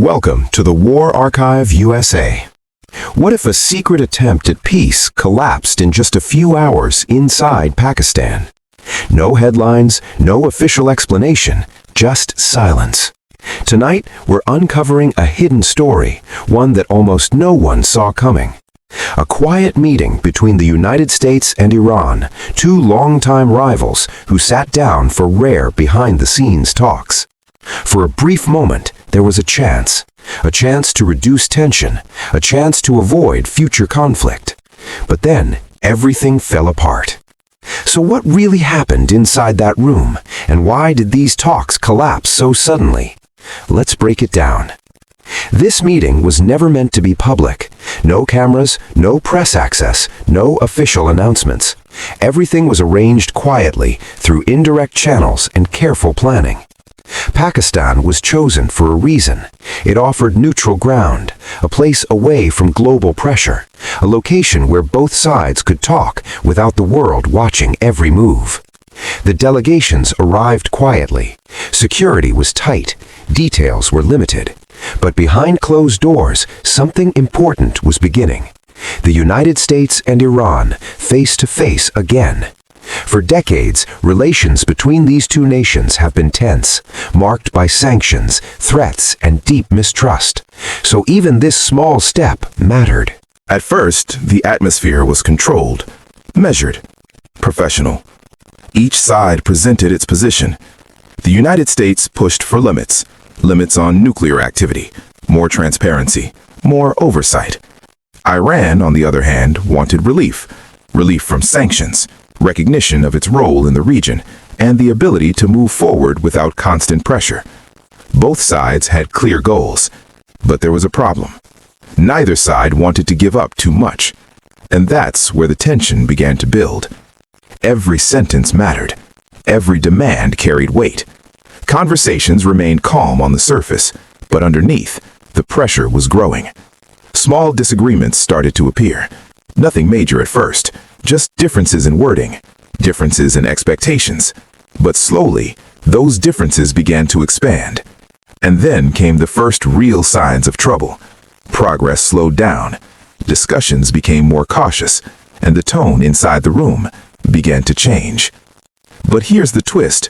Welcome to the War Archive USA. What if a secret attempt at peace collapsed in just a few hours inside Pakistan? No headlines, no official explanation, just silence. Tonight, we're uncovering a hidden story, one that almost no one saw coming. A quiet meeting between the United States and Iran, two longtime rivals who sat down for rare behind-the-scenes talks. For a brief moment, there was a chance to reduce tension, a chance to avoid future conflict. But then, everything fell apart. So what really happened inside that room, and why did these talks collapse so suddenly? Let's break it down. This meeting was never meant to be public. No cameras, no press access, no official announcements. Everything was arranged quietly through indirect channels and careful planning. Pakistan was chosen for a reason. It offered neutral ground, a place away from global pressure, a location where both sides could talk without the world watching every move. The delegations arrived quietly. Security was tight, details were limited. But behind closed doors, something important was beginning. The United States and Iran face to face again. For decades, relations between these two nations have been tense, marked by sanctions, threats, and deep mistrust. So even this small step mattered. At first, the atmosphere was controlled, measured, professional. Each side presented its position. The United States pushed for limits on nuclear activity, more transparency, more oversight. Iran, on the other hand, wanted relief from sanctions, recognition of its role in the region, and the ability to move forward without constant pressure. Both sides had clear goals, but there was a problem. Neither side wanted to give up too much, and that's where the tension began to build. Every sentence mattered. Every demand carried weight. Conversations remained calm on the surface, but underneath, the pressure was growing. Small disagreements started to appear. Nothing major at first, just differences in wording, differences in expectations. But slowly, those differences began to expand. And then came the first real signs of trouble. Progress slowed down. Discussions became more cautious, and the tone inside the room began to change. But here's the twist.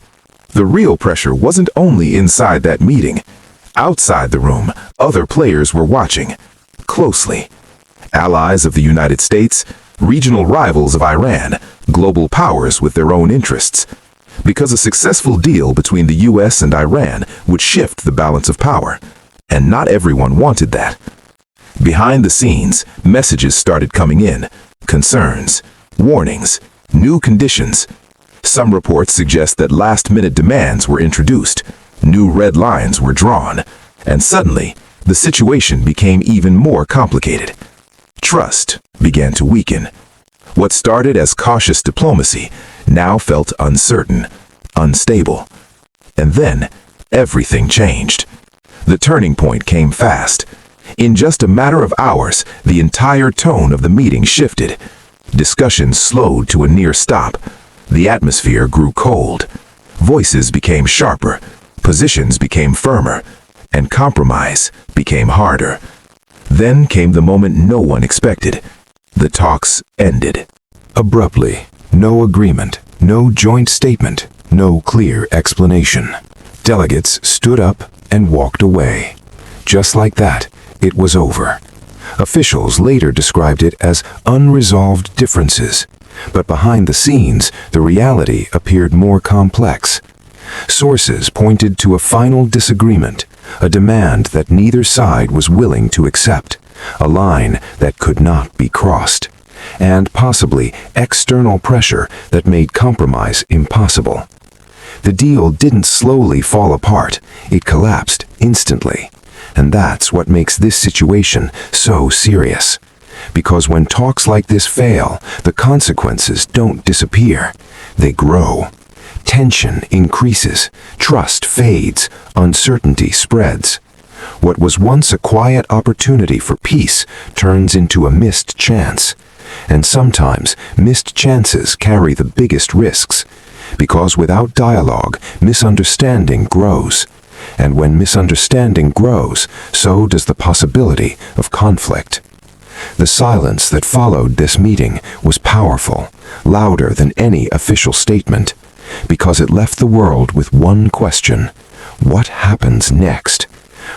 The real pressure wasn't only inside that meeting. Outside the room, other players were watching closely. Allies of the United States, regional rivals of Iran, global powers with their own interests. Because a successful deal between the US and Iran would shift the balance of power. And not everyone wanted that. Behind the scenes, messages started coming in. Concerns, warnings, new conditions. Some reports suggest that last-minute demands were introduced. New red lines were drawn. And suddenly, the situation became even more complicated. Trust began to weaken. What started as cautious diplomacy now felt uncertain, unstable. And then, everything changed. The turning point came fast. In just a matter of hours, the entire tone of the meeting shifted. Discussions slowed to a near stop. The atmosphere grew cold. Voices became sharper. Positions became firmer. And compromise became harder. Then came the moment no one expected. The talks ended. Abruptly, no agreement, no joint statement, no clear explanation. Delegates stood up and walked away. Just like that, it was over. Officials later described it as unresolved differences. But behind the scenes, the reality appeared more complex. Sources pointed to a final disagreement, a demand that neither side was willing to accept, a line that could not be crossed, and possibly external pressure that made compromise impossible. The deal didn't slowly fall apart, it collapsed instantly. And that's what makes this situation so serious. Because when talks like this fail, the consequences don't disappear, they grow. Tension increases, trust fades, uncertainty spreads. What was once a quiet opportunity for peace turns into a missed chance. And sometimes missed chances carry the biggest risks. Because without dialogue, misunderstanding grows. And when misunderstanding grows, so does the possibility of conflict. The silence that followed this meeting was powerful, louder than any official statement, because it left the world with one question: what happens next?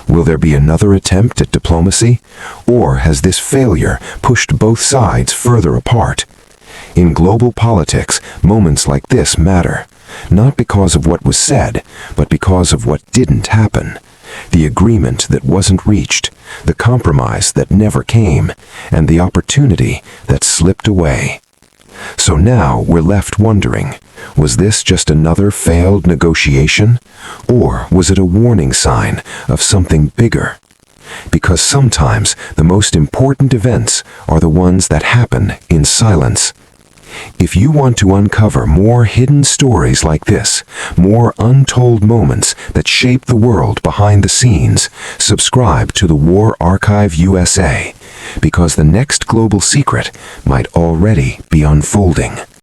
Will there be another attempt at diplomacy, or has this failure pushed both sides further apart? In global politics, moments like this matter, not because of what was said, but because of what didn't happen. The agreement that wasn't reached, the compromise that never came, and the opportunity that slipped away. So now we're left wondering, was this just another failed negotiation? Or was it a warning sign of something bigger? Because sometimes the most important events are the ones that happen in silence. If you want to uncover more hidden stories like this, more untold moments that shape the world behind the scenes, subscribe to the War Archive USA, because the next global secret might already be unfolding.